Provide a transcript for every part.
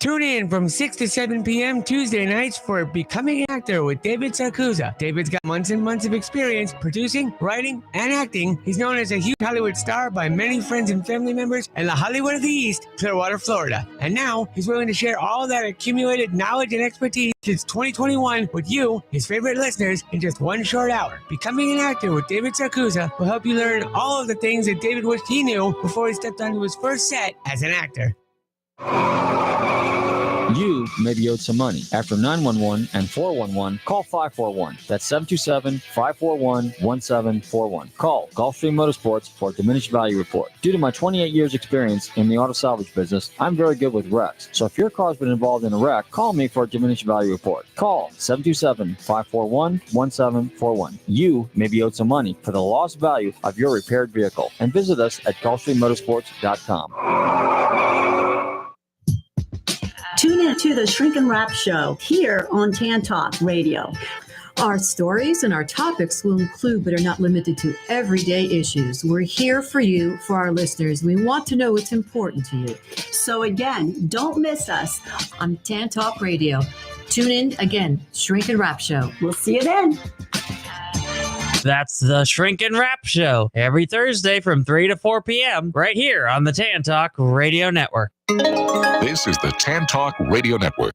Tune in from 6 to 7 p.m. Tuesday nights for Becoming an Actor with David Sarkuza. David's got months and months of experience producing, writing, and acting. He's known as a huge Hollywood star by many friends and family members in the Hollywood of the East, Clearwater, Florida. And now he's willing to share all that accumulated knowledge and expertise since 2021 with you, his favorite listeners, in just 1 short hour. Becoming an Actor with David Sarkuza will help you learn all of the things that David wished he knew before he stepped onto his first set as an actor. You may be owed some money. After 911 and 411, call 541. That's 727-541-1741. Call Gulfstream Motorsports for a diminished value report. Due to my 28 years experience in the auto salvage business, I'm very good with wrecks. So if your car's been involved in a wreck, call me for a diminished value report. Call 727-541-1741. You may be owed some money for the lost value of your repaired vehicle. And visit us at GulfstreamMotorsports.com. Tune in to the Shrink and Wrap Show here on Tan Talk Radio. Our stories and our topics will include, but are not limited to, everyday issues. We're here for you, for our listeners. We want to know what's important to you. So again, don't miss us on Tan Talk Radio. Tune in again, Shrink and Wrap Show. We'll see you then. That's the Shrink and Wrap Show every Thursday from 3 to 4 p.m. right here on the Tan Talk Radio Network. This is the Tan Talk Radio Network.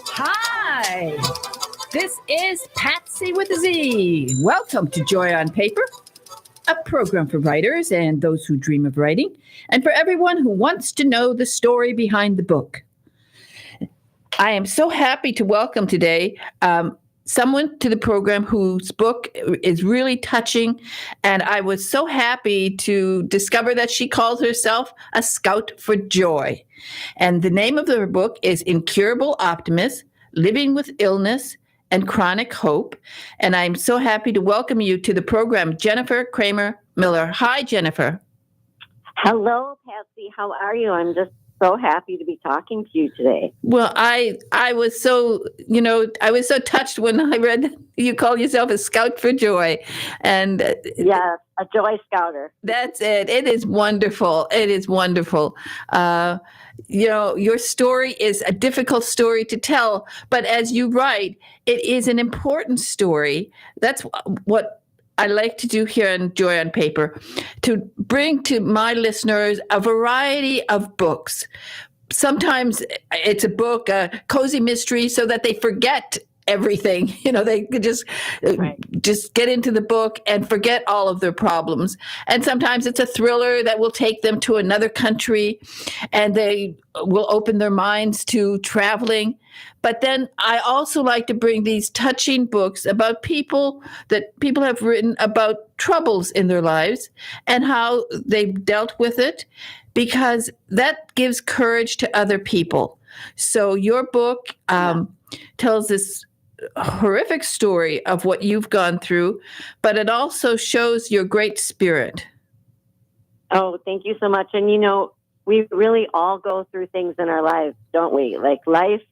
Hi, this is Patsy with a Z. Welcome to Joy on Paper, a program for writers and those who dream of writing, and for everyone who wants to know the story behind the book. I am so happy to welcome today someone to the program whose book is really touching, and I was so happy to discover that she calls herself a scout for joy. And the name of her book is Incurable Optimist, Living with Illness and Chronic Hope. And I'm so happy to welcome you to the program, Jennifer Kramer Miller. Hi, Jennifer. Hello, Patsy. How are you? I'm just so happy to be talking to you today. Well, I was so, I was so touched when I read you call yourself a scout for joy. And yes, a joy scouter. That's it. It is wonderful. It is wonderful. Your story is a difficult story to tell, but as you write, it is an important story. That's what I like to do here on Joy on Paper, to bring to my listeners a variety of books. Sometimes it's a book, a cozy mystery, so that they forget everything. They could just get into the book and forget all of their problems. And sometimes it's a thriller that will take them to another country and they will open their minds to traveling. But then I also like to bring these touching books about people have written about troubles in their lives and how they've dealt with it, because that gives courage to other people. So your book tells this horrific story of what you've gone through, but it also shows your great spirit. Oh, thank you so much. And we really all go through things in our lives, don't we? Like, life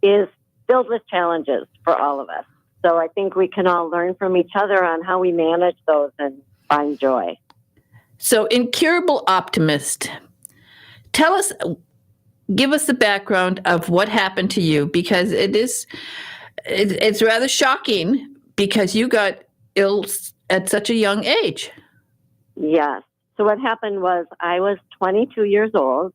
is filled with challenges for all of us. So I think we can all learn from each other on how we manage those and find joy. So, Incurable Optimist, give us the background of what happened to you, because it's rather shocking, because you got ill at such a young age. Yes. So what happened was, I was 22 years old,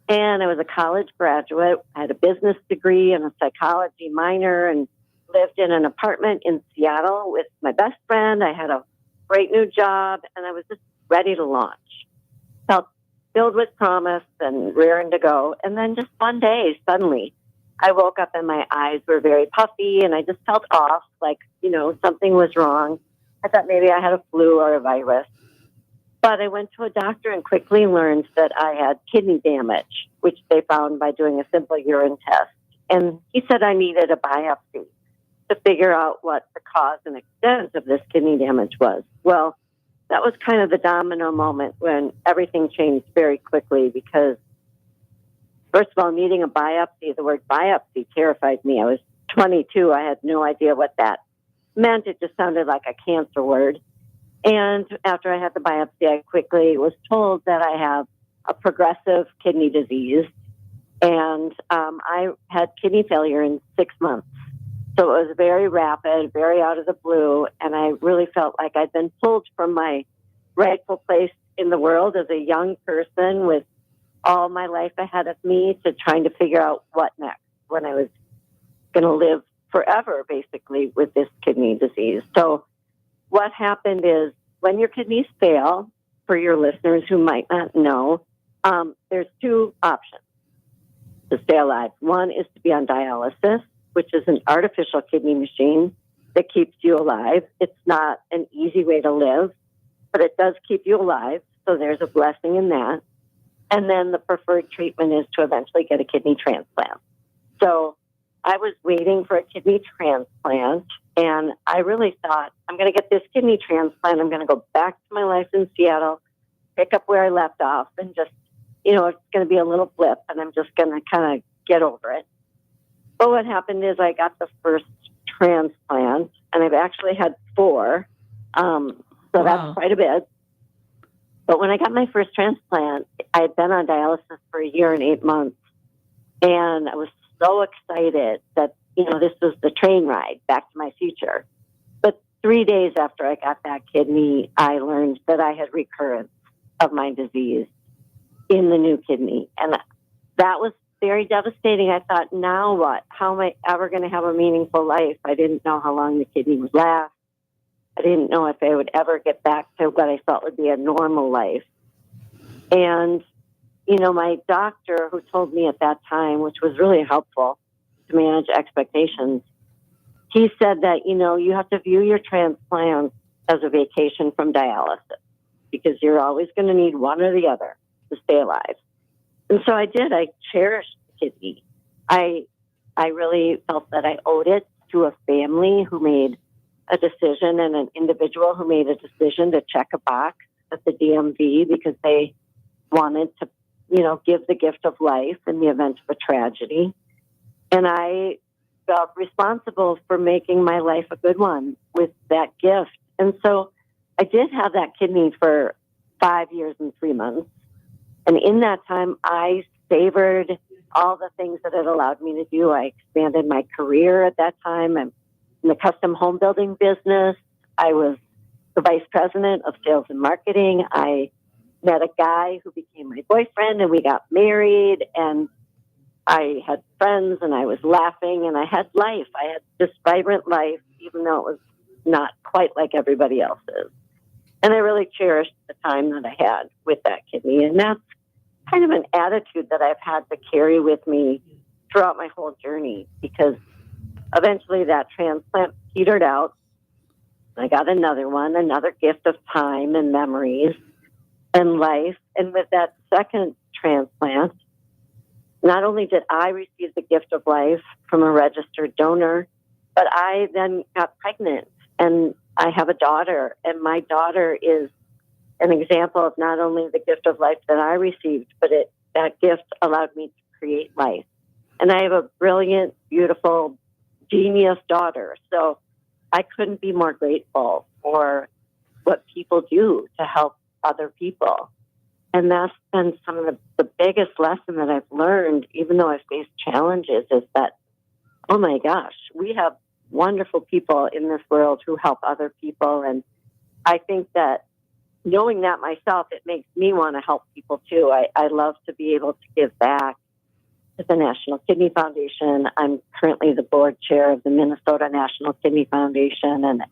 and I was a college graduate. I had a business degree and a psychology minor, and lived in an apartment in Seattle with my best friend. I had a great new job, and I was just ready to launch. Felt filled with promise and raring to go. And then just one day, suddenly, I woke up and my eyes were very puffy, and I just felt off, like, something was wrong. I thought maybe I had a flu or a virus. But I went to a doctor and quickly learned that I had kidney damage, which they found by doing a simple urine test. And he said I needed a biopsy to figure out what the cause and extent of this kidney damage was. Well, that was kind of the domino moment when everything changed very quickly because, first of all, needing a biopsy, the word biopsy terrified me. I was 22. I had no idea what that meant. It just sounded like a cancer word. And after I had the biopsy, I quickly was told that I have a progressive kidney disease. And I had kidney failure in 6 months. So it was very rapid, very out of the blue. And I really felt like I'd been pulled from my rightful place in the world as a young person with all my life ahead of me to trying to figure out what next when I was going to live forever, basically, with this kidney disease. So what happened is when your kidneys fail, for your listeners who might not know, there's two options to stay alive. One is to be on dialysis, which is an artificial kidney machine that keeps you alive. It's not an easy way to live, but it does keep you alive. So there's a blessing in that. And then the preferred treatment is to eventually get a kidney transplant. So I was waiting for a kidney transplant, and I really thought, I'm going to get this kidney transplant. I'm going to go back to my life in Seattle, pick up where I left off, and just, it's going to be a little blip, and I'm just going to kind of get over it. But what happened is I got the first transplant, and I've actually had 4. So that's quite a bit. But when I got my first transplant, I had been on dialysis for a year and 8 months. And I was so excited that, this was the train ride back to my future. But 3 days after I got that kidney, I learned that I had recurrence of my disease in the new kidney. And that was very devastating. I thought, now what? How am I ever going to have a meaningful life? I didn't know how long the kidney would last. I didn't know if I would ever get back to what I thought would be a normal life. And, my doctor who told me at that time, which was really helpful to manage expectations, he said that, you have to view your transplant as a vacation from dialysis because you're always going to need one or the other to stay alive. And so I did. I cherished the kidney. I really felt that I owed it to a family who made a decision and an individual who made a decision to check a box at the DMV because they wanted to, give the gift of life in the event of a tragedy. And I felt responsible for making my life a good one with that gift. And so I did have that kidney for 5 years and 3 months. And in that time, I savored all the things that it allowed me to do. I expanded my career at that time. I'm in the custom home building business. I was the vice president of sales and marketing. I met a guy who became my boyfriend, and we got married, and I had friends, and I was laughing, and I had life. I had this vibrant life, even though it was not quite like everybody else's. And I really cherished the time that I had with that kidney. And that's kind of an attitude that I've had to carry with me throughout my whole journey, because eventually that transplant petered out. I got another one, another gift of time and memories and life. And with that second transplant, not only did I receive the gift of life from a registered donor, but I then got pregnant, and I have a daughter, and my daughter is an example of not only the gift of life that I received, but that gift allowed me to create life. And I have a brilliant, beautiful, genius daughter. So I couldn't be more grateful for what people do to help other people. And that's been some of the biggest lesson that I've learned, even though I've faced challenges, is that, oh my gosh, we have wonderful people in this world who help other people. And I think that knowing that myself, it makes me want to help people too. I love to be able to give back to the National Kidney Foundation. I'm currently the board chair of the Minnesota National Kidney Foundation, and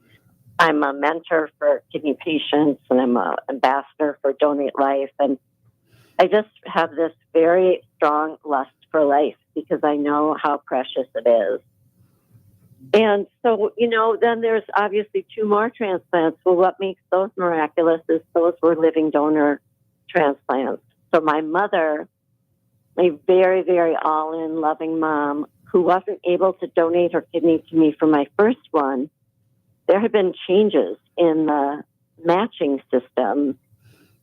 I'm a mentor for kidney patients, and I'm an ambassador for Donate Life. And I just have this very strong lust for life because I know how precious it is. And so, then there's obviously 2 more transplants. Well, what makes those miraculous is those were living donor transplants. So my mother, a very, very all-in loving mom who wasn't able to donate her kidney to me for my first one, there had been changes in the matching system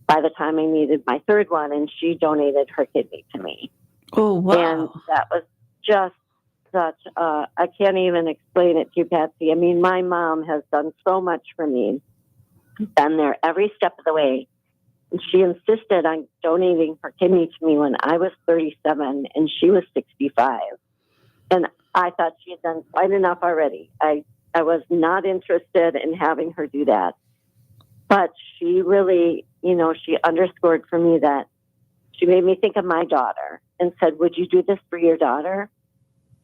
by the time I needed my third one, and she donated her kidney to me. Oh, wow. And that was just such I can't even explain it to you, Patsy. I mean, my mom has done so much for me, been there every step of the way. And she insisted on donating her kidney to me when I was 37 and she was 65. And I thought she had done quite enough already. I was not interested in having her do that. But she really, she underscored for me that she made me think of my daughter and said, would you do this for your daughter?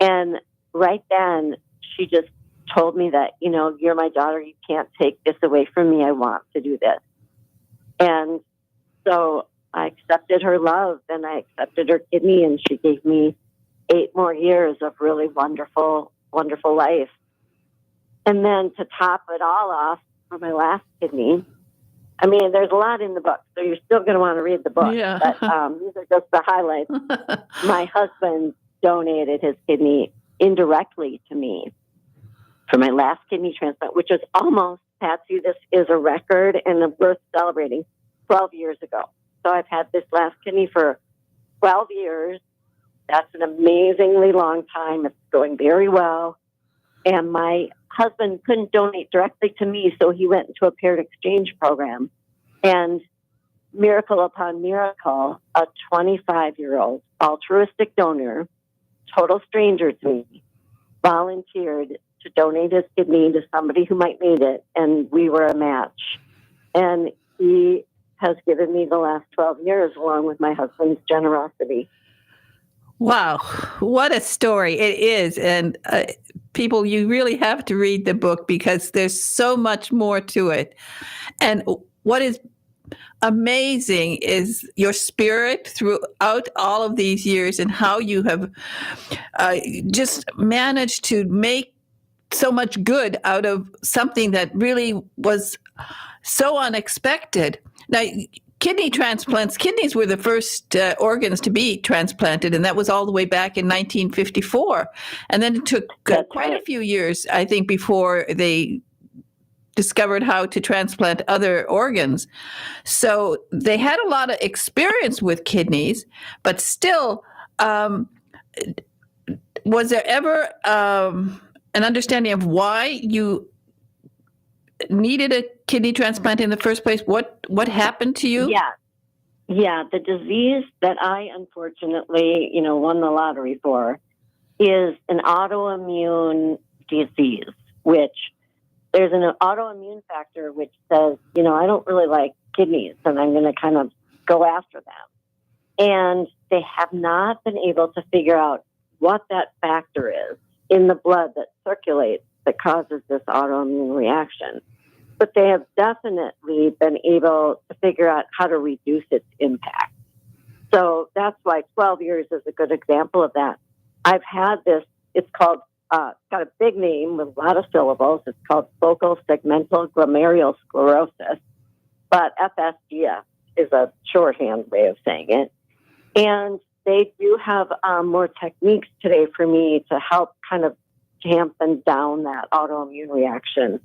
And right then, she just told me that, you're my daughter. You can't take this away from me. I want to do this. And so I accepted her love and I accepted her kidney, and she gave me 8 more years of really wonderful, wonderful life. And then to top it all off for my last kidney, I mean, there's a lot in the book, so you're still going to want to read the book. Yeah. But these are just the highlights. My husband donated his kidney indirectly to me for my last kidney transplant, which is almost, Patsy, this is a record and worth celebrating, 12 years ago. So I've had this last kidney for 12 years. That's an amazingly long time. It's going very well. And my husband couldn't donate directly to me, so he went into a paired exchange program. And miracle upon miracle, a 25-year-old altruistic donor, total stranger to me, volunteered to donate his kidney to somebody who might need it, and we were a match. And he has given me the last 12 years along with my husband's generosity. Wow, what a story it is. And people, you really have to read the book because there's so much more to it. And what is amazing is your spirit throughout all of these years and how you have just managed to make so much good out of something that really was so unexpected. Now, kidney transplants, kidneys were the first organs to be transplanted, and that was all the way back in 1954. And then it took quite a few years, I think, before they discovered how to transplant other organs. So they had a lot of experience with kidneys, but still, was there ever an understanding of why you needed a kidney transplant in the first place? What happened to you? Yeah. The disease that I unfortunately, won the lottery for is an autoimmune disease, which there's an autoimmune factor which says, I don't really like kidneys and I'm going to kind of go after them. And they have not been able to figure out what that factor is in the blood that circulates that causes this autoimmune reaction. But they have definitely been able to figure out how to reduce its impact. So that's why 12 years is a good example of that. I've had this, it's called, it's got a big name with a lot of syllables. It's called focal segmental glomerulosclerosis, but FSGS is a shorthand way of saying it. And they do have more techniques today for me to help kind of dampen down that autoimmune reaction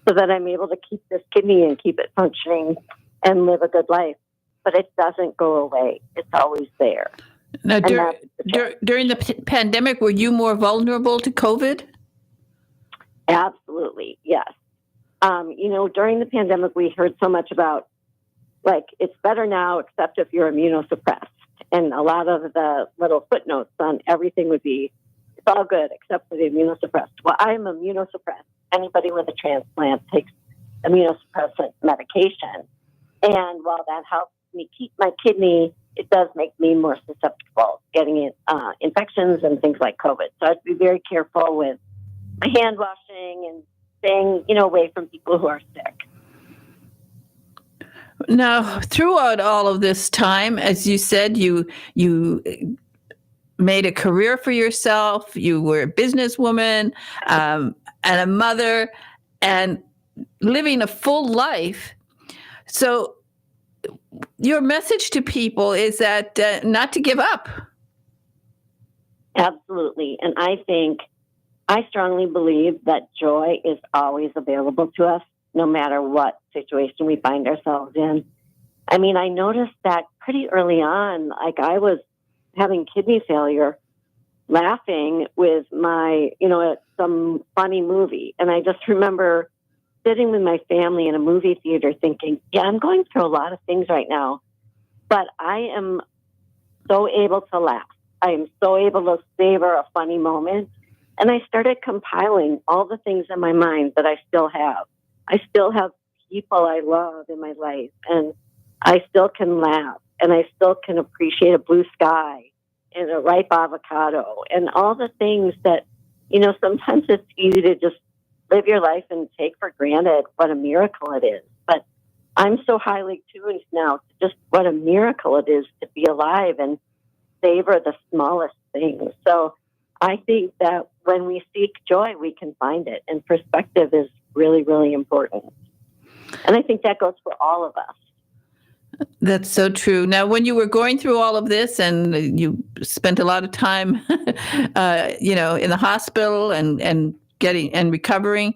so that I'm able to keep this kidney and keep it functioning and live a good life. But it doesn't go away. It's always there. Now, during the pandemic, were you more vulnerable to COVID? Absolutely, yes. During the pandemic, we heard so much about, it's better now except if you're immunosuppressed. And a lot of the little footnotes on everything would be, it's all good except for the immunosuppressed. Well, I'm immunosuppressed. Anybody with a transplant takes immunosuppressant medication. And while that helps me keep my kidney, it does make me more susceptible getting infections and things like COVID. So I have to be very careful with my hand washing and staying, away from people who are sick. Now, throughout all of this time, as you said, you made a career for yourself. You were a businesswoman and a mother and living a full life. So your message to people is that not to give up. Absolutely. And I strongly believe that joy is always available to us, no matter what situation we find ourselves in. I mean, I noticed that pretty early on, like I was having kidney failure, laughing with at some funny movie. And I just remember sitting with my family in a movie theater thinking, yeah, I'm going through a lot of things right now, but I am so able to laugh. I am so able to savor a funny moment. And I started compiling all the things in my mind that I still have. I still have people I love in my life, and I still can laugh, and I still can appreciate a blue sky and a ripe avocado and all the things that, sometimes it's easy to just live your life and take for granted what a miracle it is. But I'm so highly tuned now to just what a miracle it is to be alive and savor the smallest things. So I think that when we seek joy, we can find it. And perspective is really, really important. And I think that goes for all of us. That's so true. Now, when you were going through all of this and you spent a lot of time, in the hospital and getting and recovering,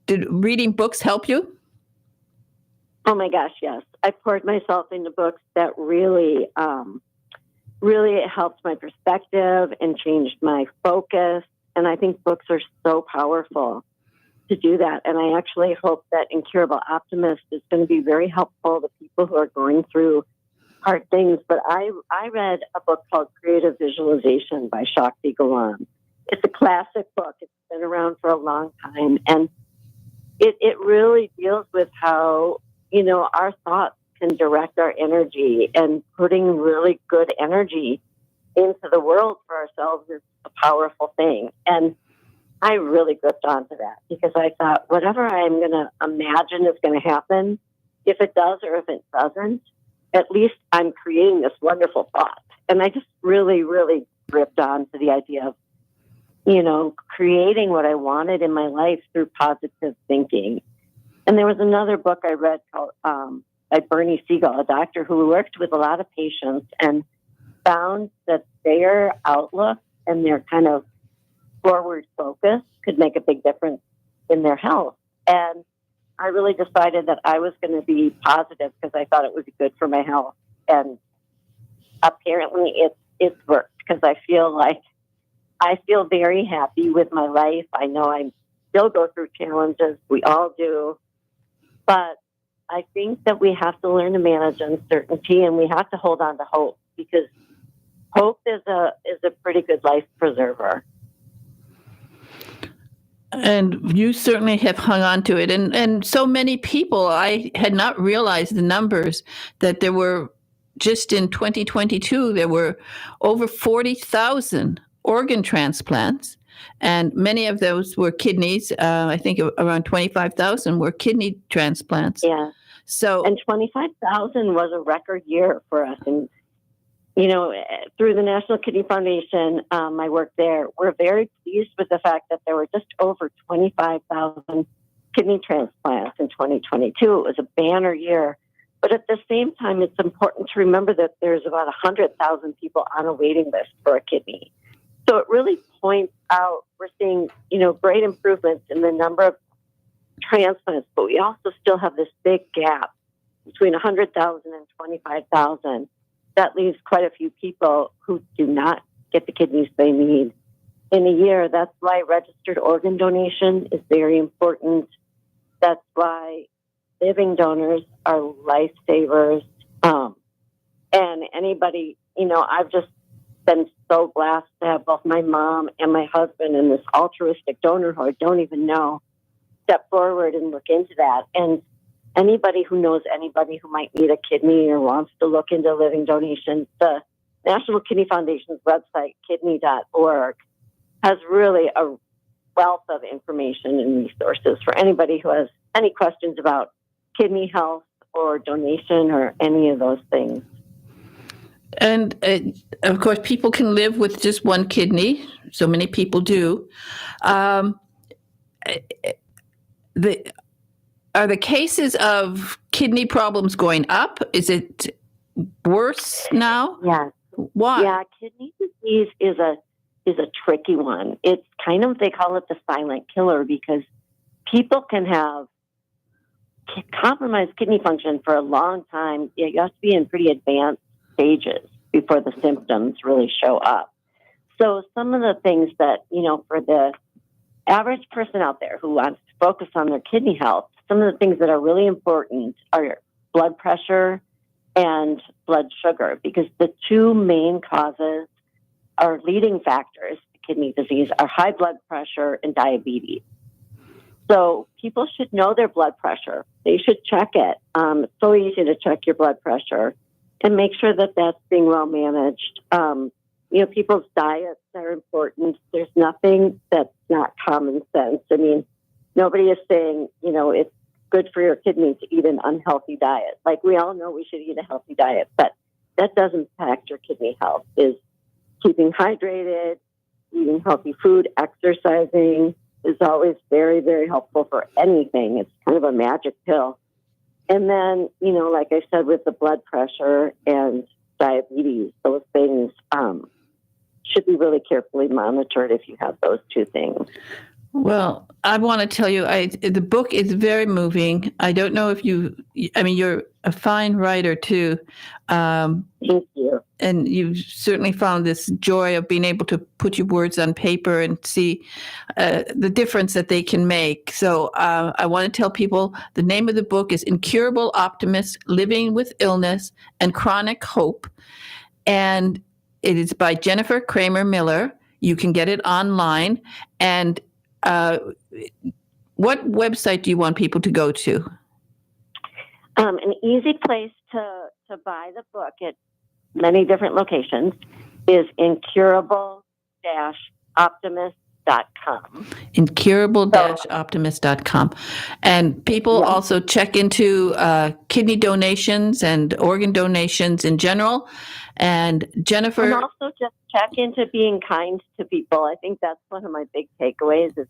did reading books help you? Oh my gosh, yes. I poured myself into books that really helped my perspective and changed my focus. And I think books are so powerful to do that. And I actually hope that Incurable Optimist is going to be very helpful to people who are going through hard things. But I read a book called Creative Visualization by Shakti Gawan. It's a classic book. It's been around for a long time. And it really deals with how, our thoughts can direct our energy, and putting really good energy into the world for ourselves is a powerful thing. And I really gripped onto that because I thought, whatever I'm going to imagine is going to happen, if it does or if it doesn't, at least I'm creating this wonderful thought. And I just really, really gripped onto the idea of, creating what I wanted in my life through positive thinking. And there was another book I read called by Bernie Siegel, a doctor who worked with a lot of patients and found that their outlook and their kind of forward focus could make a big difference in their health. And I really decided that I was going to be positive because I thought it would be good for my health. And apparently it's worked because I feel very happy with my life. I know I still go through challenges. We all do. But I think that we have to learn to manage uncertainty, and we have to hold on to hope, because hope is a pretty good life preserver. And you certainly have hung on to it. And so many people, I had not realized the numbers that there were, just in 2022, there were over 40,000 organ transplants. And many of those were kidneys. I think around 25,000 were kidney transplants. Yeah. So, and 25,000 was a record year for us. And, through the National Kidney Foundation, I worked there. We're very pleased with the fact that there were just over 25,000 kidney transplants in 2022. It was a banner year. But at the same time, it's important to remember that there's about 100,000 people on a waiting list for a kidney. So it really points out we're seeing, great improvements in the number of transplants, but we also still have this big gap between 100,000 and 25,000. That leaves quite a few people who do not get the kidneys they need in a year. That's why registered organ donation is very important. That's why living donors are lifesavers. And anybody, I've just been so blessed to have both my mom and my husband and this altruistic donor who I don't even know step forward and look into that. And anybody who knows anybody who might need a kidney or wants to look into living donation, the National Kidney Foundation's website, kidney.org, has really a wealth of information and resources for anybody who has any questions about kidney health or donation or any of those things. And of course, people can live with just one kidney. So many people do. Are the cases of kidney problems going up? Is it worse now? Yes. Why? Yeah, kidney disease is a tricky one. It's kind of, they call it the silent killer, because people can have compromised kidney function for a long time. You have to be in pretty advanced stages before the symptoms really show up. So some of the things that, for the average person out there who wants to focus on their kidney health, some of the things that are really important are blood pressure and blood sugar, because the two main causes or leading factors to kidney disease are high blood pressure and diabetes. So people should know their blood pressure. They should check it. It's so easy to check your blood pressure and make sure that that's being well managed. People's diets are important. There's nothing that's not common sense. I mean, nobody is saying, it's good for your kidney to eat an unhealthy diet. Like, we all know we should eat a healthy diet, but that does impact your kidney health. Is keeping hydrated, eating healthy food, exercising is always very, very helpful for anything. It's kind of a magic pill. And then, like I said, with the blood pressure and diabetes, those things should be really carefully monitored if you have those two things. Well, I want to tell you, the book is very moving. I don't know if you're a fine writer too. Thank you. And you've certainly found this joy of being able to put your words on paper and see the difference that they can make. So I want to tell people the name of the book is Incurable Optimists, Living with Illness and Chronic Hope. And it is by Jennifer Kramer Miller. You can get it online. And what website do you want people to go to? An easy place to buy the book at many different locations is incurable-optimist.com. Incurable-optimist.com. And people also check into kidney donations and organ donations in general. And Jennifer... And also just check into being kind to people. I think that's one of my big takeaways is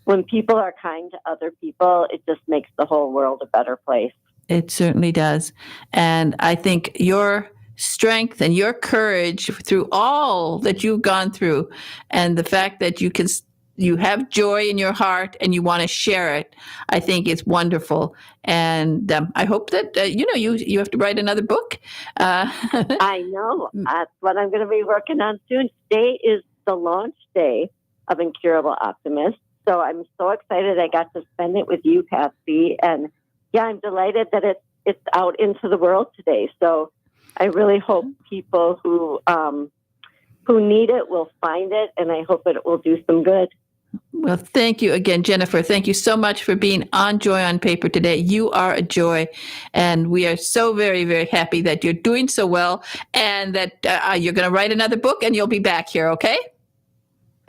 when people are kind to other people, it just makes the whole world a better place. It certainly does. And I think your strength and your courage through all that you've gone through, and the fact that you have joy in your heart and you want to share it, I think is wonderful. And I hope that you have to write another book. I know. That's what I'm going to be working on soon. Today is the launch day of Incurable Optimist. So I'm so excited I got to spend it with you, Patsy. And yeah, I'm delighted that it's out into the world today. So I really hope people who need it will find it, and I hope that it will do some good. Well, thank you again, Jennifer. Thank you so much for being on Joy on Paper today. You are a joy, and we are so very, very happy that you're doing so well, and that you're going to write another book, and you'll be back here, okay?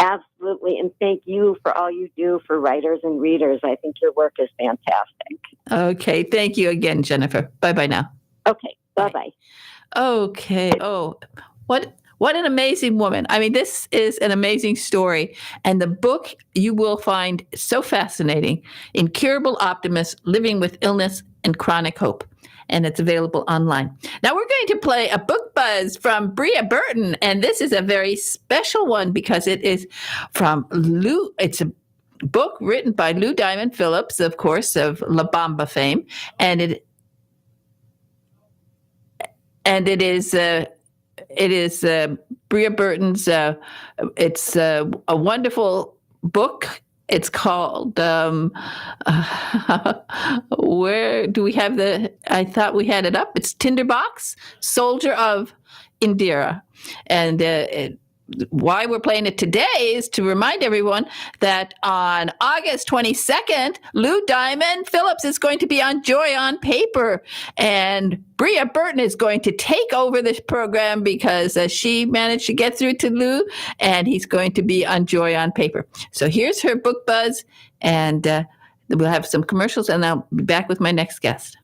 Absolutely, and thank you for all you do for writers and readers. I think your work is fantastic. Okay, thank you again, Jennifer. Bye-bye now. Okay, bye-bye. Okay. Oh, what an amazing woman. I mean, this is an amazing story. And the book you will find so fascinating. Incurable Optimists, Living with Illness and Chronic Hope. And it's available online. Now we're going to play a book buzz from Bria Burton. And this is a very special one because it is from Lou. It's a book written by Lou Diamond Phillips, of course, of La Bamba fame. And it is Bria Burton's. It's a wonderful book. It's called. Where do we have I thought we had it up. It's Tinderbox, Soldier of Indira, and why we're playing it today is to remind everyone that on August 22nd, Lou Diamond Phillips is going to be on Joy on Paper. And Bria Burton is going to take over this program because she managed to get through to Lou, and he's going to be on Joy on Paper. So here's her book buzz, and we'll have some commercials, and I'll be back with my next guest.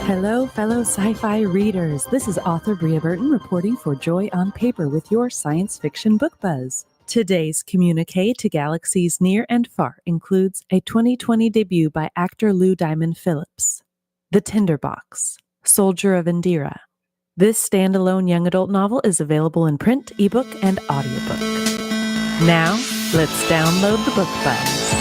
Hello, fellow sci-fi readers. This is author Bria Burton reporting for Joy on Paper with your science fiction book buzz. Today's communique to galaxies near and far includes a 2020 debut by actor Lou Diamond Phillips, The Tinderbox, Soldier of Indira. This standalone young adult novel is available in print, ebook, and audiobook. Now, let's download the book buzz.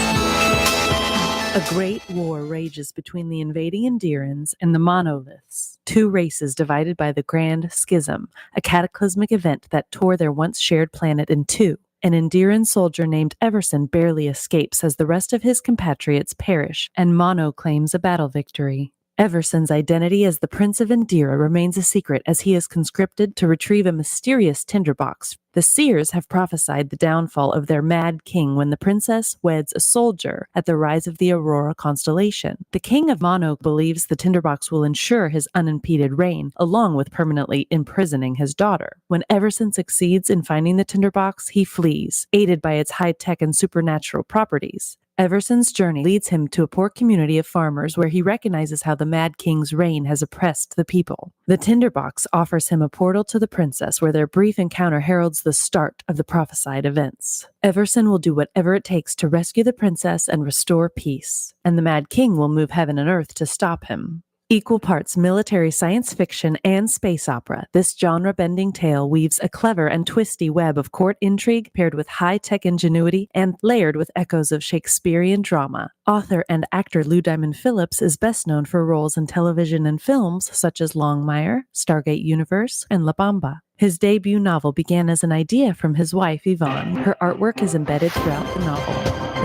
A great war rages between the invading Endirans and the monoliths, two races divided by the Grand Schism, a cataclysmic event that tore their once shared planet in two. An Endiran soldier named Everson barely escapes as the rest of his compatriots perish, and Mono claims a battle victory. Everson's identity as the Prince of Indira remains a secret as he is conscripted to retrieve a mysterious tinderbox. The seers have prophesied the downfall of their mad king when the princess weds a soldier at the rise of the Aurora constellation. The king of Mono believes the tinderbox will ensure his unimpeded reign, along with permanently imprisoning his daughter. When Everson succeeds in finding the tinderbox, he flees, aided by its high-tech and supernatural properties. Everson's journey leads him to a poor community of farmers where he recognizes how the Mad King's reign has oppressed the people. The tinderbox offers him a portal to the princess where their brief encounter heralds the start of the prophesied events. Everson will do whatever it takes to rescue the princess and restore peace, and the Mad King will move heaven and earth to stop him. Equal parts military science fiction and space opera, this genre-bending tale weaves a clever and twisty web of court intrigue paired with high-tech ingenuity and layered with echoes of Shakespearean drama. Author and actor Lou Diamond Phillips is best known for roles in television and films such as Longmire, Stargate Universe, and La Bamba. His debut novel began as an idea from his wife, Yvonne. Her artwork is embedded throughout the novel.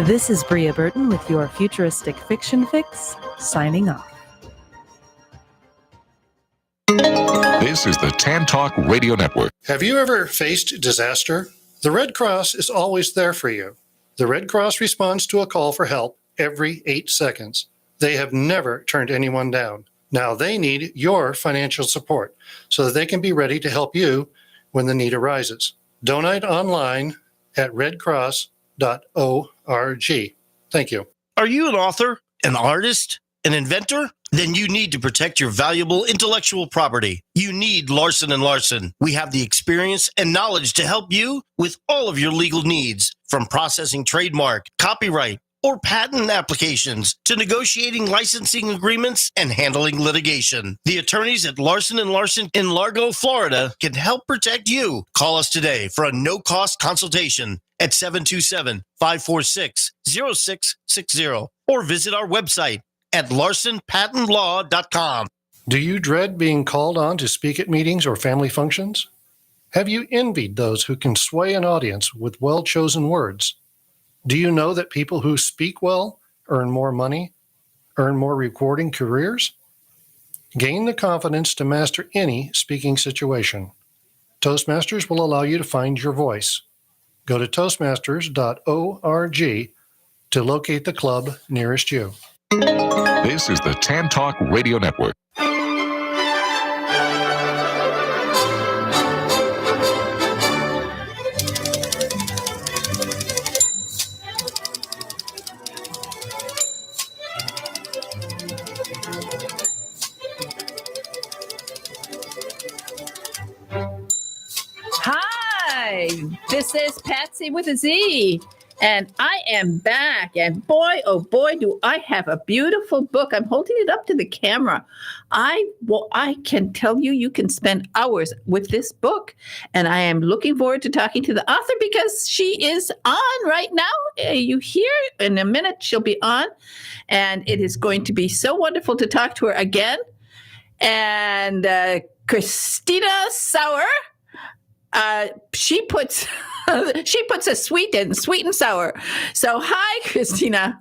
This is Bria Burton with your Futuristic Fiction Fix, signing off. This is the Tan Talk Radio Network. Have you ever faced disaster? The Red Cross is always there for you. The Red Cross responds to a call for help every 8 seconds. They have never turned anyone down. Now they need your financial support so that they can be ready to help you when the need arises. Donate online at redcross.org. Thank you. Are you an author, an artist, an inventor? Then you need to protect your valuable intellectual property. You need Larson & Larson. We have the experience and knowledge to help you with all of your legal needs, from processing trademark, copyright, or patent applications to negotiating licensing agreements and handling litigation. The attorneys at Larson & Larson in Largo, Florida can help protect you. Call us today for a no-cost consultation at 727-546-0660 or visit our website at larsonpatentlaw.com. Do you dread being called on to speak at meetings or family functions? Have you envied those who can sway an audience with well-chosen words? Do you know that people who speak well earn more money, earn more rewarding careers? Gain the confidence to master any speaking situation. Toastmasters will allow you to find your voice. Go to toastmasters.org to locate the club nearest you. This is the Tan Talk Radio Network. Hi, this is Patsy with a Z. And I am back, and boy, oh boy, do I have a beautiful book. I'm holding it up to the camera. I can tell you, you can spend hours with this book, and I am looking forward to talking to the author because she is on right now. You hear in a minute she'll be on, and it is going to be so wonderful to talk to her again. And Christina Sauer. She puts a sweet and sour. So hi, Christina.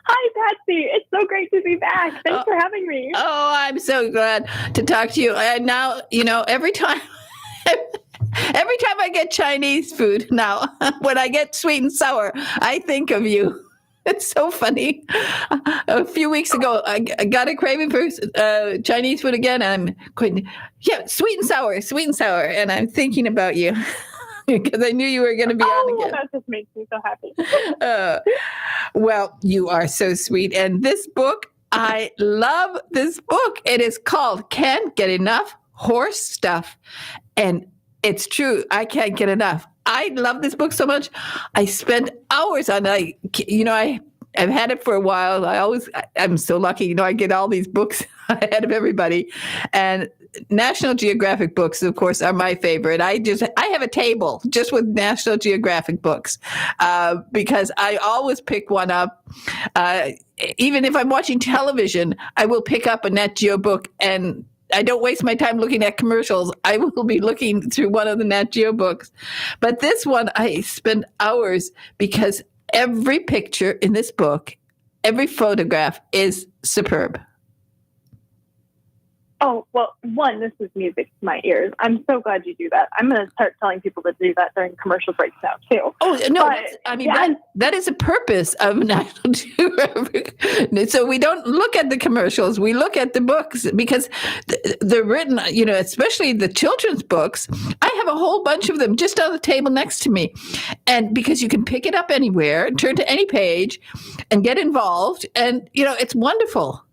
Hi, Patsy. It's so great to be back. Thanks for having me. Oh, I'm so glad to talk to you. And now, every time I get Chinese food now, when I get sweet and sour, I think of you. It's so funny. A few weeks ago, I got a craving for Chinese food again. And I'm going, sweet and sour. And I'm thinking about you because I knew you were going to be on again. That just makes me so happy. Well, you are so sweet. And this book, I love this book. It is called Can't Get Enough Horse Stuff. And it's true. I can't get enough. I love this book so much. I spent hours on it. I I've had it for a while. I'm so lucky. I get all these books ahead of everybody. And National Geographic books, of course, are my favorite. I have a table just with National Geographic books because I always pick one up. Even if I'm watching television, I will pick up a Nat Geo book, and I don't waste my time looking at commercials. I will be looking through one of the Nat Geo books. But this one, I spend hours because every picture in this book, every photograph is superb. Oh, well, one, this is music to my ears. I'm so glad you do that. I'm going to start telling people to do that during commercial breaks now, too. Oh, no, that is a purpose of National Geographic. So we don't look at the commercials. We look at the books because they're written, especially the children's books. I have a whole bunch of them just on the table next to me. And because you can pick it up anywhere, turn to any page and get involved. And, it's wonderful.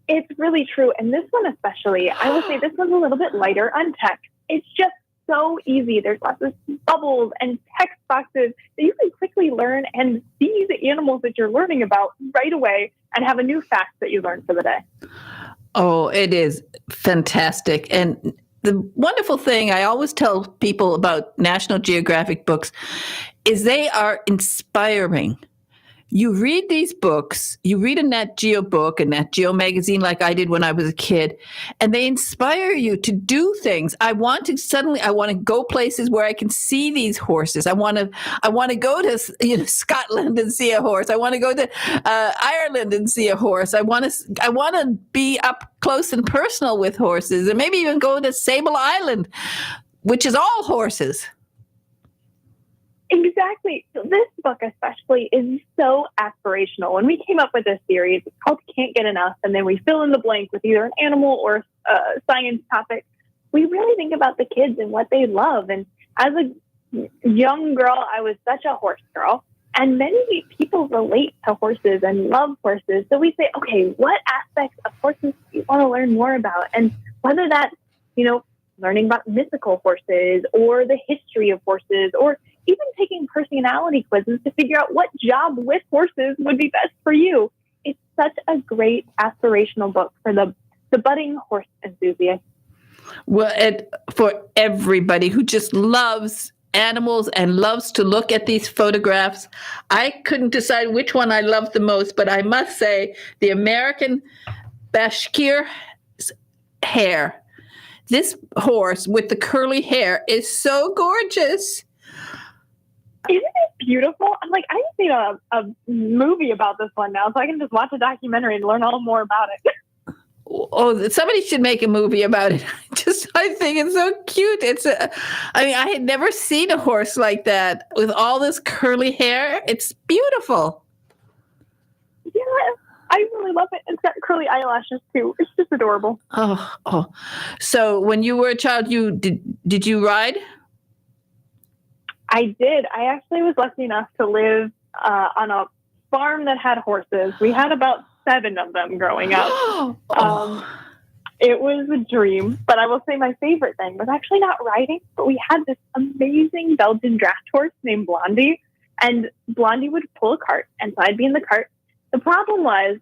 It's really true. And this one especially, I will say this one's a little bit lighter on text. It's just so easy. There's lots of bubbles and text boxes that you can quickly learn and see the animals that you're learning about right away and have a new fact that you learned for the day. Oh, it is fantastic. And the wonderful thing I always tell people about National Geographic books is they are inspiring. You read these books, you read a Nat Geo book, a Nat Geo magazine like I did when I was a kid, and they inspire you to do things. I want to go places where I can see these horses. I want to go to Scotland and see a horse. I want to go to Ireland and see a horse. I want to be up close and personal with horses, and maybe even go to Sable Island, which is all horses. Exactly. So this book especially is so aspirational. When we came up with this series, it's called Can't Get Enough, and then we fill in the blank with either an animal or a science topic. We really think about the kids and what they love. And as a young girl, I was such a horse girl. And many people relate to horses and love horses. So we say, okay, what aspects of horses do you want to learn more about? And whether that's, learning about mythical horses or the history of horses, or even taking personality quizzes to figure out what job with horses would be best for you. It's such a great aspirational book for the budding horse enthusiast. Well, for everybody who just loves animals and loves to look at these photographs. I couldn't decide which one I loved the most, but I must say the American Bashkir hare. This horse with the curly hair is so gorgeous. Isn't it beautiful? I'm like, I just need a movie about this one now so I can just watch a documentary and learn all more about it. Oh, somebody should make a movie about it. I think it's so cute. I had never seen a horse like that with all this curly hair. It's beautiful. Yeah, I really love it. It's got curly eyelashes too. It's just adorable. Oh. So when you were a child, did you ride? I did. I actually was lucky enough to live on a farm that had horses. We had about 7 of them growing up. It was a dream, but I will say my favorite thing was actually not riding, but we had this amazing Belgian draft horse named Blondie, and Blondie would pull a cart, and so I'd be in the cart. The problem was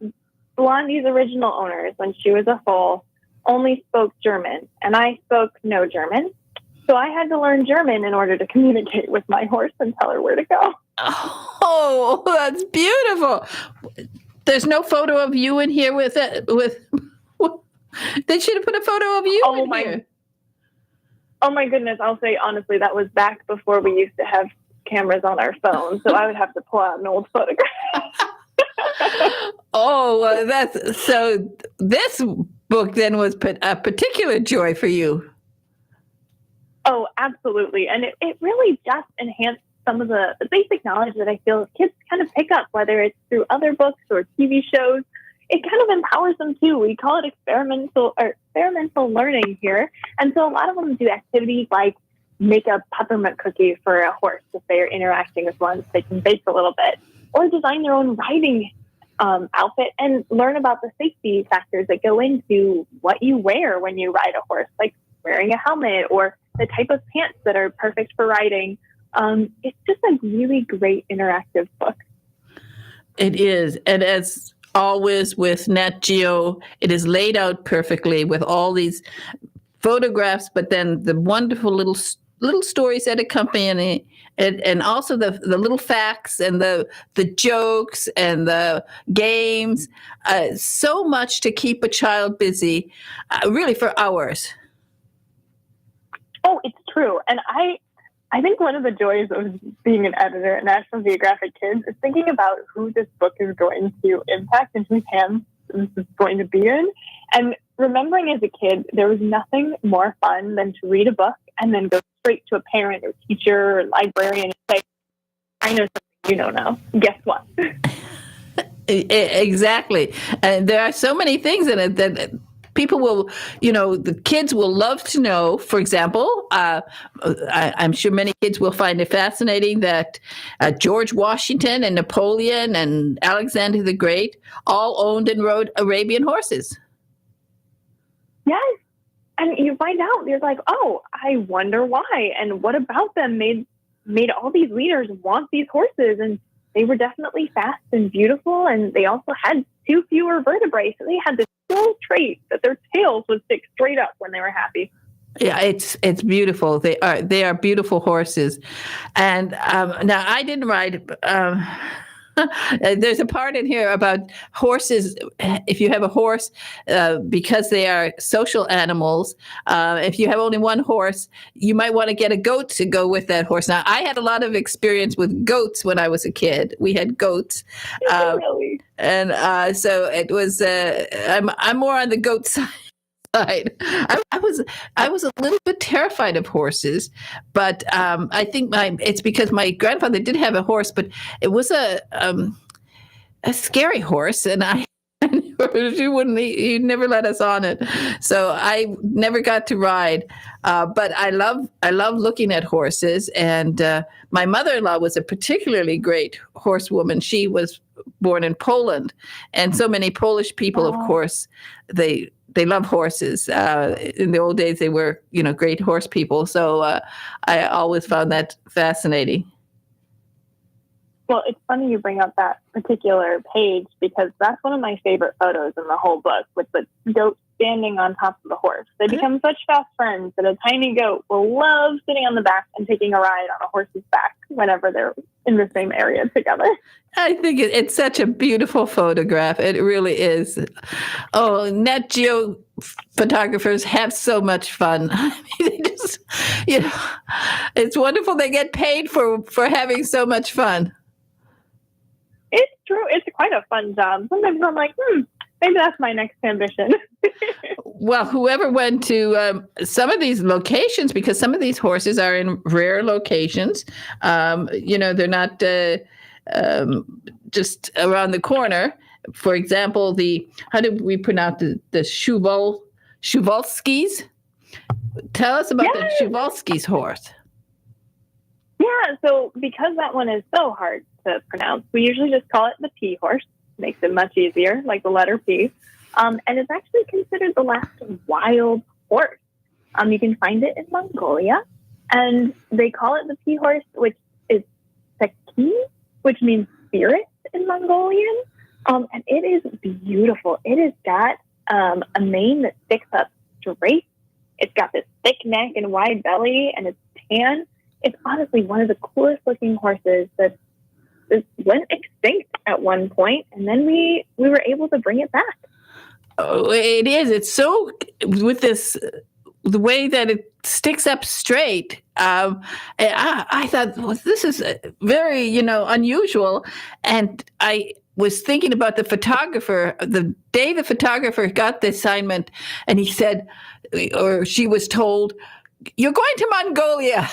Blondie's original owners, when she was a foal, only spoke German, and I spoke no German. So I had to learn German in order to communicate with my horse and tell her where to go. Oh, that's beautiful. There's no photo of you in here with it. They should have put a photo of you here. Oh my goodness. I'll say honestly, that was back before we used to have cameras on our phones. So I would have to pull out an old photograph. So this book then was a particular joy for you. Oh, absolutely. And it really just enhanced some of the basic knowledge that I feel kids kind of pick up, whether it's through other books or TV shows. It kind of empowers them too. We call it experimental learning here. And so a lot of them do activities like make a peppermint cookie for a horse if they're interacting with one, so they can bake a little bit, or design their own riding outfit and learn about the safety factors that go into what you wear when you ride a horse, like wearing a helmet or the type of pants that are perfect for riding. It's just a really great interactive book. It is. And as always with Nat Geo, it is laid out perfectly with all these photographs, but then the wonderful little stories that accompany it, and also the little facts and the jokes and the games. So much to keep a child busy, really for hours. Oh, it's true. And I think one of the joys of being an editor at National Geographic Kids is thinking about who this book is going to impact and whose hands this is going to be in. And remembering as a kid, there was nothing more fun than to read a book and then go straight to a parent or teacher or librarian and say, I know something you don't know. Guess what? Exactly. And there are so many things in it that people will, the kids will love to know. For example, I'm sure many kids will find it fascinating that George Washington and Napoleon and Alexander the Great all owned and rode Arabian horses. Yes. And you find out, you're like, oh, I wonder why. And what about them made all these leaders want these horses? And they were definitely fast and beautiful. And they also had 2 fewer vertebrae. So they had this cool trait that their tails would stick straight up when they were happy. Yeah, it's beautiful. They are beautiful horses. And now I didn't ride. There's a part in here about horses. If you have a horse, because they are social animals, if you have only one horse, you might want to get a goat to go with that horse. Now, I had a lot of experience with goats when I was a kid. We had goats. Really? And so it was, I'm more on the goat side. I was a little bit terrified of horses, but I think it's because my grandfather did have a horse, but it was a scary horse, and he never let us on it, so I never got to ride. But I love looking at horses, and my mother-in-law was a particularly great horsewoman. She was born in Poland, and so many Polish people, of course, they love horses. In the old days, they were, great horse people. So I always found that fascinating. Well, it's funny you bring up that particular page because that's one of my favorite photos in the whole book with the goat standing on top of the horse. They become such fast friends that a tiny goat will love sitting on the back and taking a ride on a horse's back whenever they're in the same area together. I think it's such a beautiful photograph. It really is. Oh, Nat Geo photographers have so much fun. I mean, they just, it's wonderful. They get paid for having so much fun. It's true. It's quite a fun job. Sometimes I'm like, maybe that's my next ambition. Well, whoever went to some of these locations, because some of these horses are in rare locations, they're not just around the corner. For example, how do we pronounce the Przewalski's? Tell us about the Przewalski's horse. Yeah, so because that one is so hard to pronounce, we usually just call it the P horse. Makes it much easier, like the letter P. And it's actually considered the last wild horse. You can find it in Mongolia, and they call it the P horse, which is Saki, which means spirit in Mongolian. And it is beautiful. It has got a mane that sticks up straight. It's got this thick neck and wide belly, and it's tan. It's honestly one of the coolest looking horses that went extinct at one point, and then we were able to bring it back. Oh, it is. It's so, with the way that it sticks up straight. I thought, well, this is very, unusual. And I was thinking about the photographer, the day the photographer got the assignment, and he said, or she was told, "You're going to Mongolia."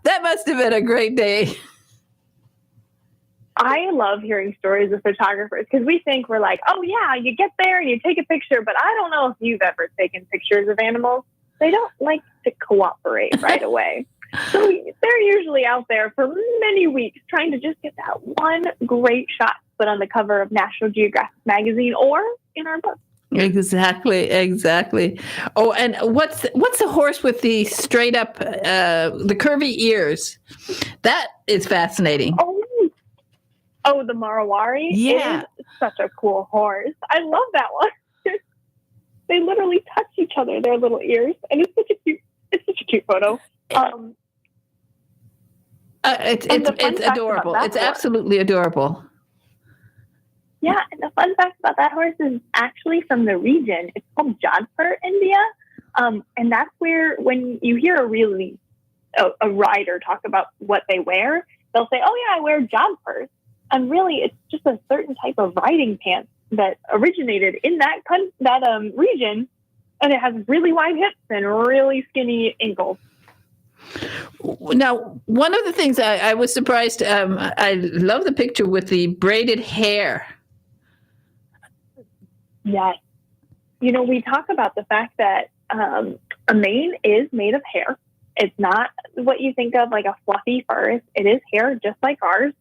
That must have been a great day. I love hearing stories of photographers because we think we're like, oh yeah, you get there and you take a picture, but I don't know if you've ever taken pictures of animals. They don't like to cooperate right away. So they're usually out there for many weeks trying to just get that one great shot put on the cover of National Geographic magazine or in our book. Exactly. Oh, and what's the horse with the straight up, the curvy ears? That is fascinating. Oh, Oh, the Marawari? Yeah. It is such a cool horse. I love that one. They literally touch each other, their little ears, and it's such a cute photo. It's adorable. It's absolutely adorable. Yeah, and the fun fact about that horse is actually from the region. It's called Jodhpur, India. And that's where, when you hear a rider talk about what they wear, they'll say, oh yeah, I wear Jodhpurs. And really, it's just a certain type of riding pants that originated in that region, and it has really wide hips and really skinny ankles. Now, one of the things I was surprised, I love the picture with the braided hair. Yes. We talk about the fact that a mane is made of hair. It's not what you think of like a fluffy fur. It is hair just like ours.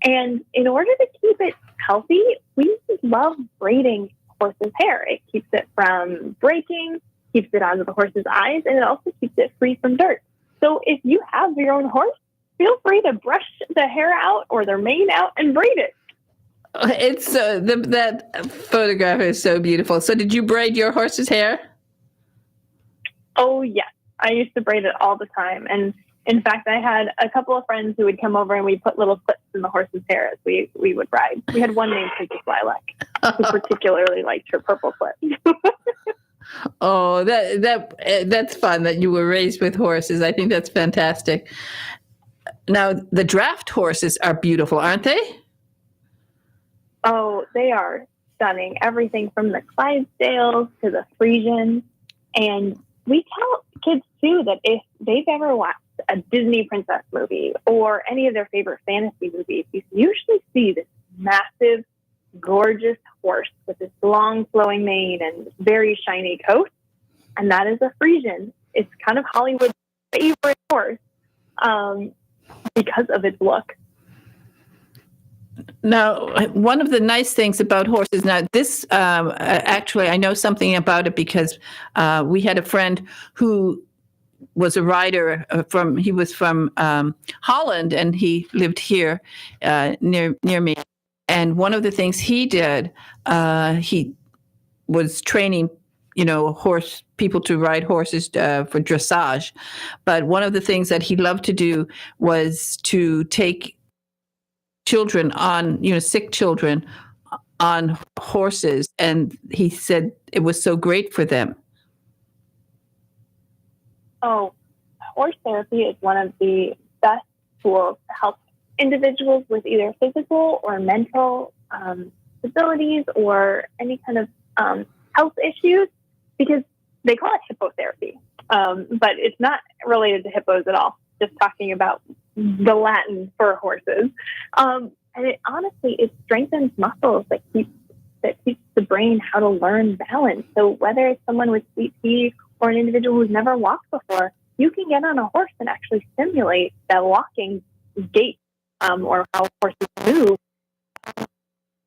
And in order to keep it healthy, we love braiding horse's hair. It keeps it from breaking, keeps it out of the horse's eyes, and it also keeps it free from dirt. So if you have your own horse, feel free to brush the hair out or their mane out and braid it. It's that photograph is so beautiful. So did you braid your horse's hair? Oh, yes. I used to braid it all the time. And in fact, I had a couple of friends who would come over and we'd put little clips in the horse's hair as we would ride. We had one named Princess Lilac who particularly liked her purple clip. Oh, that's fun that you were raised with horses. I think that's fantastic. Now, the draft horses are beautiful, aren't they? Oh, they are stunning. Everything from the Clydesdales to the Friesians. And we tell kids, too, that if they've ever watched a Disney princess movie or any of their favorite fantasy movies, you usually see this massive, gorgeous horse with this long, flowing mane and very shiny coat. And that is a Friesian. It's kind of Hollywood's favorite horse because of its look. Now, one of the nice things about horses, now this, actually, I know something about it because we had a friend who was a rider he was from Holland, and he lived here near me. And one of the things he did, he was training, people to ride horses for dressage. But one of the things that he loved to do was to take children on, sick children on horses. And he said it was so great for them. Oh, horse therapy is one of the best tools to help individuals with either physical or mental disabilities or any kind of health issues, because they call it hippotherapy. But it's not related to hippos at all, just talking about the Latin for horses. And it strengthens muscles that teach the brain how to learn balance. So whether it's someone with CP or an individual who's never walked before, you can get on a horse and actually simulate the walking gait or how horses move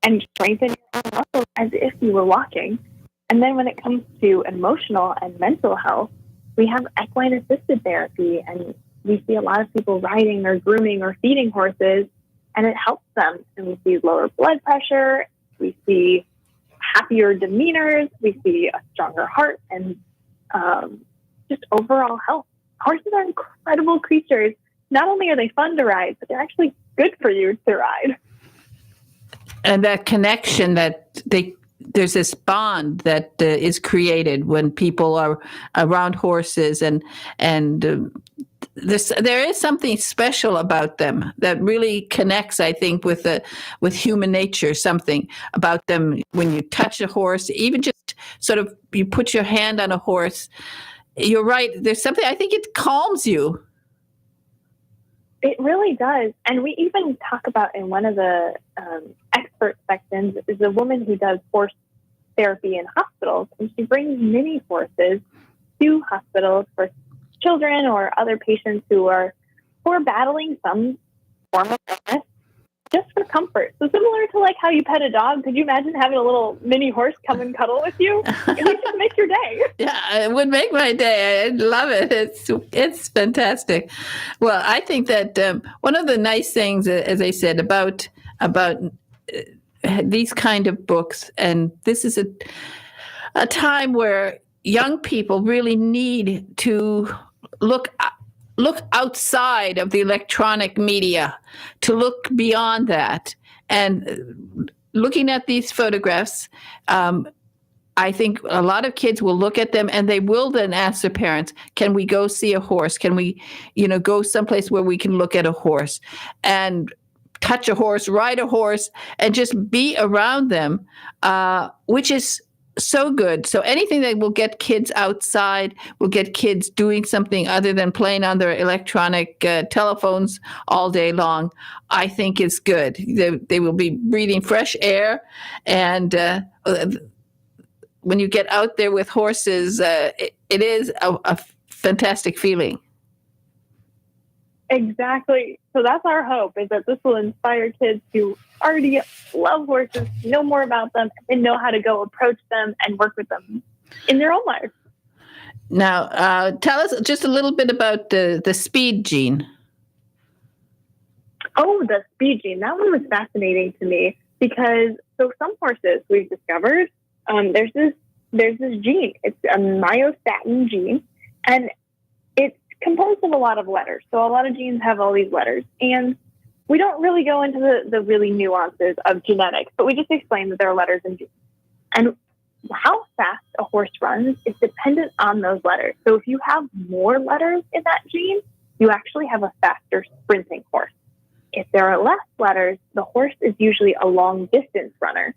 and strengthen your own muscles as if you were walking. And then when it comes to emotional and mental health, we have equine assisted therapy, and we see a lot of people riding or grooming or feeding horses, and it helps them. And we see lower blood pressure, we see happier demeanors, we see a stronger heart, and just overall health. Horses are incredible creatures. Not only are they fun to ride, but they're actually good for you to ride. And that connection that there's this bond that is created when people are around horses, and there is something special about them that really connects, I think, with human nature. Something about them when you touch a horse, even just sort of you put your hand on a horse. You're right. There's something, I think it calms you. It really does. And we even talk about in one of the expert sections is a woman who does horse therapy in hospitals, and she brings mini horses to hospitals for children or other patients who are battling some form of illness, just for comfort. So similar to like how you pet a dog, could you imagine having a little mini horse come and cuddle with you? It would just make your day. Yeah, it would make my day. I love it. It's fantastic. Well, I think that one of the nice things, as I said, about about these kind of books. And this is a time where young people really need to look outside of the electronic media, to look beyond that. And looking at these photographs, I think a lot of kids will look at them and they will then ask their parents, can we go see a horse? Can we, go someplace where we can look at a horse and touch a horse, ride a horse, and just be around them, which is so good. So anything that will get kids outside, will get kids doing something other than playing on their electronic telephones all day long, I think is good. They will be breathing fresh air. And when you get out there with horses, it is a fantastic feeling. Exactly. So that's our hope, is that this will inspire kids who already love horses, know more about them, and know how to go approach them and work with them in their own life. Now, tell us just a little bit about the speed gene. Oh, the speed gene. That one was fascinating to me because some horses we've discovered, there's this gene. It's a myostatin gene, and it's composed of a lot of letters. So a lot of genes have all these letters, and we don't really go into the really nuances of genetics, but we just explain that there are letters in genes. And how fast a horse runs is dependent on those letters. So if you have more letters in that gene, you actually have a faster sprinting horse. If there are less letters, the horse is usually a long distance runner.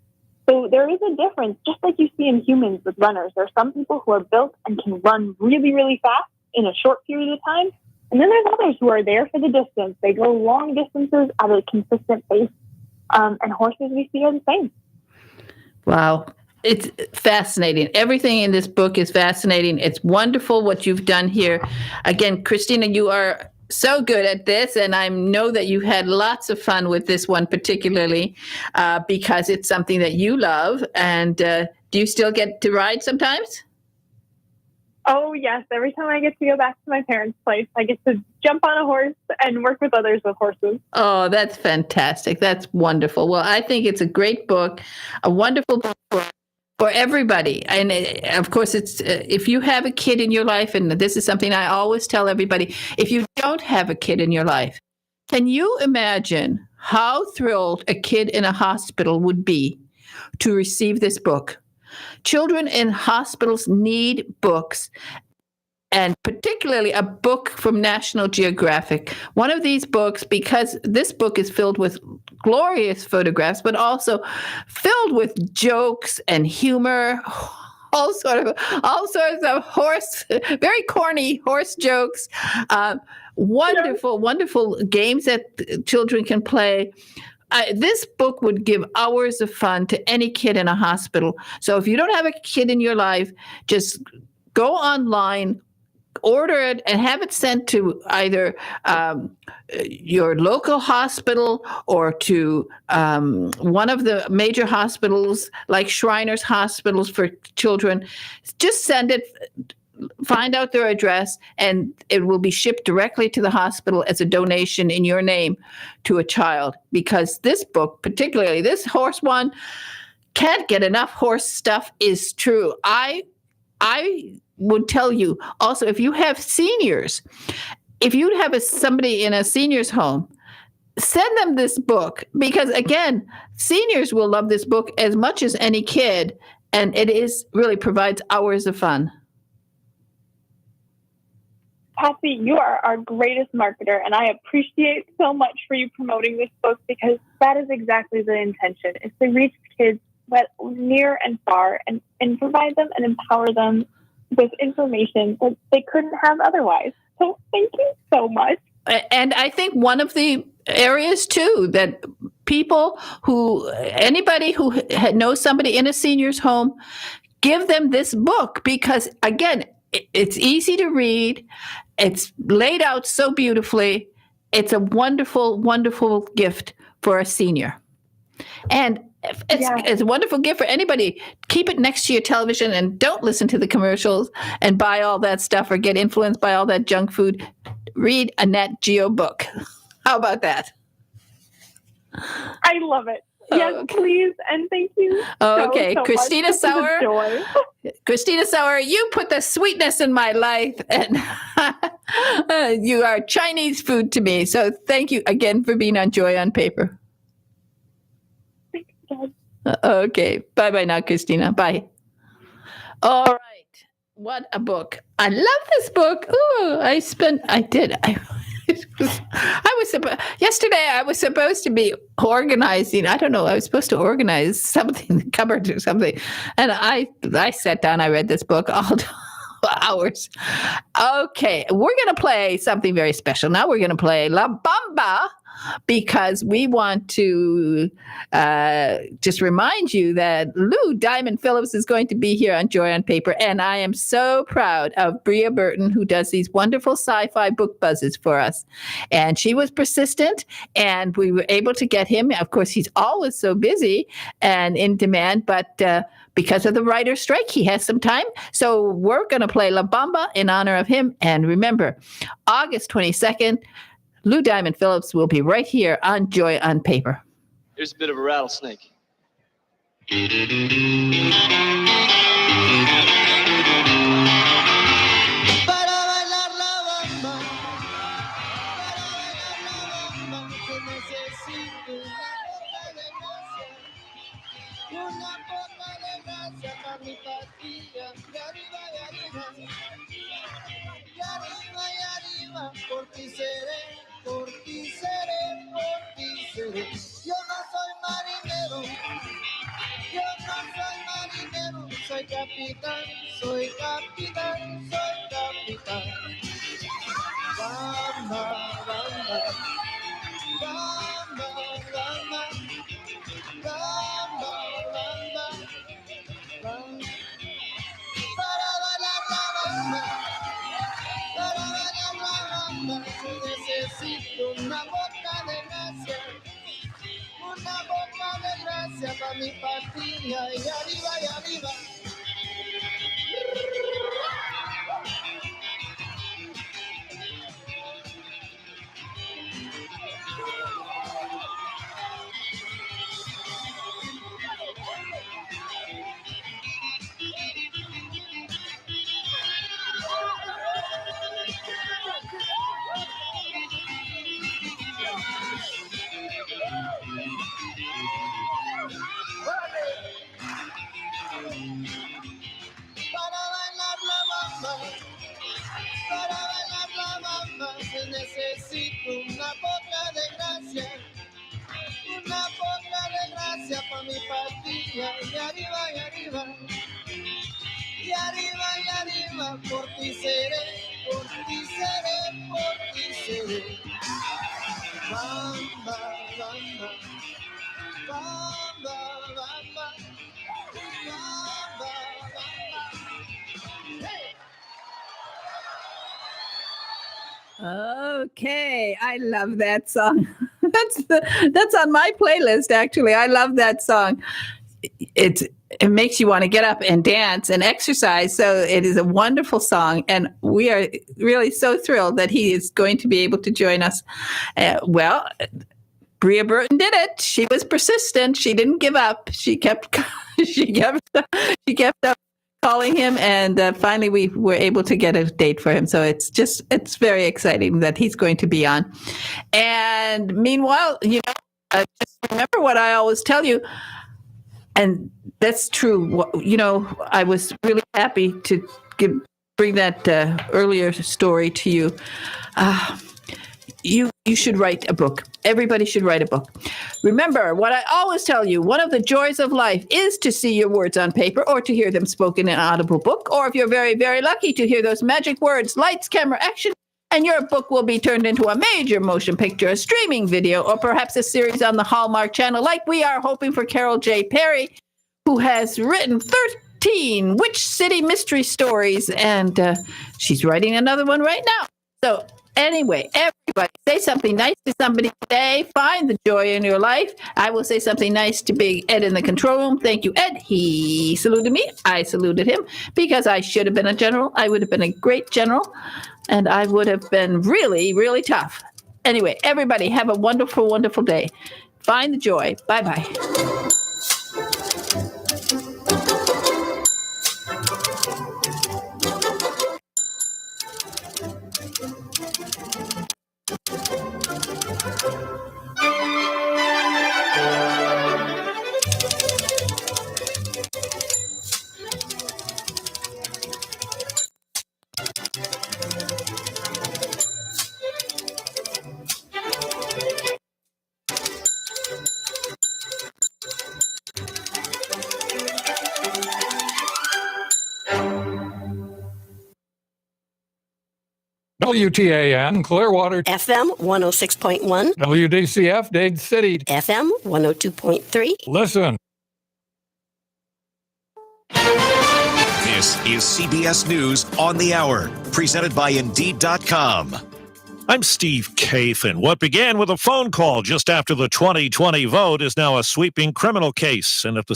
So there is a difference, just like you see in humans with runners. There are some people who are built and can run really, really fast in a short period of time. And then there's others who are there for the distance. They go long distances at a consistent pace. And horses we see are the same. Wow. It's fascinating. Everything in this book is fascinating. It's wonderful what you've done here. Again, Christina, you are so good at this, and I know that you had lots of fun with this one particularly because it's something that you love. And do you still get to ride sometimes? Oh, yes. Every time I get to go back to my parents' place, I get to jump on a horse and work with others with horses. Oh, that's fantastic. That's wonderful. Well, I think it's a great book, a wonderful book for everybody. And of course, it's if you have a kid in your life, and this is something I always tell everybody, if you don't have a kid in your life, can you imagine how thrilled a kid in a hospital would be to receive this book? Children in hospitals need books, and particularly a book from National Geographic. One of these books, because this book is filled with glorious photographs, but also filled with jokes and humor, all sorts of very corny horse jokes, wonderful games that children can play. This book would give hours of fun to any kid in a hospital. So if you don't have a kid in your life, just go online, order it, and have it sent to either your local hospital or to one of the major hospitals like Shriners Hospitals for Children. Just send it. Find out their address, and it will be shipped directly to the hospital as a donation in your name to a child. Because this book, particularly this horse one, can't get enough horse stuff, is true. I would tell you also, if you have seniors, if you have somebody in a senior's home, send them this book, because again, seniors will love this book as much as any kid, and it really provides hours of fun. Patsy, you are our greatest marketer, and I appreciate so much for you promoting this book, because that is exactly the intention, is to reach kids near and far and provide them and empower them with information that they couldn't have otherwise. So thank you so much. And I think one of the areas too that anybody who knows somebody in a senior's home, give them this book, because again, it's easy to read. It's laid out so beautifully. It's a wonderful, wonderful gift for a senior. And it's a wonderful gift for anybody. Keep it next to your television and don't listen to the commercials and buy all that stuff or get influenced by all that junk food. Read a Nat Geo book. How about that? I love it. Yes, please, and thank you. Okay, so Christina much. Sauer. Joy. Christina Sauer, you put the sweetness in my life, and you are Chinese food to me. So thank you again for being on Joy on Paper. Thanks, Dad. Okay, bye now, Christina. Bye. All right, what a book! I love this book. Ooh, yesterday I was supposed to be organizing. I don't know. I was supposed to organize something, the cupboard or something. And I sat down, I read this book all hours. Okay. We're going to play something very special. Now we're going to play La Bamba, because we want to just remind you that Lou Diamond Phillips is going to be here on Joy on Paper. And I am so proud of Bria Burton, who does these wonderful sci-fi book buzzes for us. And she was persistent, and we were able to get him. Of course, he's always so busy and in demand, but because of the writer's strike, he has some time. So we're going to play La Bamba in honor of him. And remember, August 22nd, Lou Diamond Phillips will be right here on Joy on Paper. Here's a bit of a rattlesnake. Por ti seré, por ti seré, por ti seré. Yo no soy marinero, soy capitán, soy capitán, soy capitán. Bamba, bamba, bamba, bamba, bamba, bamba, bamba. Para bailar la bamba. Para bailar la bamba necesito una boca de gracia para mi patria y arriba y arriba. Para bailar la bamba se necesita una poca de gracia para mi patria y arriba y arriba, y arriba y arriba, por ti seré, por ti seré, por ti seré. Bamba, bamba, bamba, bamba, bamba, bamba. Hey! Okay, I love that song. That's on my playlist, actually. I love that song. It makes you want to get up and dance and exercise. So it is a wonderful song, and we are really so thrilled that he is going to be able to join us. Bria Burton did it. She was persistent. She didn't give up. She kept up calling him, and finally we were able to get a date for him. So it's very exciting that he's going to be on. And meanwhile, just remember what I always tell you, and that's true. I was really happy to bring that earlier story to you. You should write a book. Everybody should write a book. Remember what I always tell you, one of the joys of life is to see your words on paper or to hear them spoken in an audible book, or if you're very, very lucky, to hear those magic words, lights, camera, action, and your book will be turned into a major motion picture, a streaming video, or perhaps a series on the Hallmark Channel, like we are hoping for Carol J. Perry, who has written 13 Witch City mystery stories, and she's writing another one right now. So anyway, everybody, say something nice to somebody today. Find the joy in your life. I will say something nice to Big Ed in the control room. Thank you, Ed. He saluted me. I saluted him because I should have been a general. I would have been a great general, and I would have been really, really tough. Anyway, everybody, have a wonderful, wonderful day. Find the joy. Bye-bye. WTAN, Clearwater. FM 106.1. WDCF, Dade City. FM 102.3. Listen. This is CBS News on the Hour, presented by Indeed.com. I'm Steve Kafin. What began with a phone call just after the 2020 vote is now a sweeping criminal case. And if the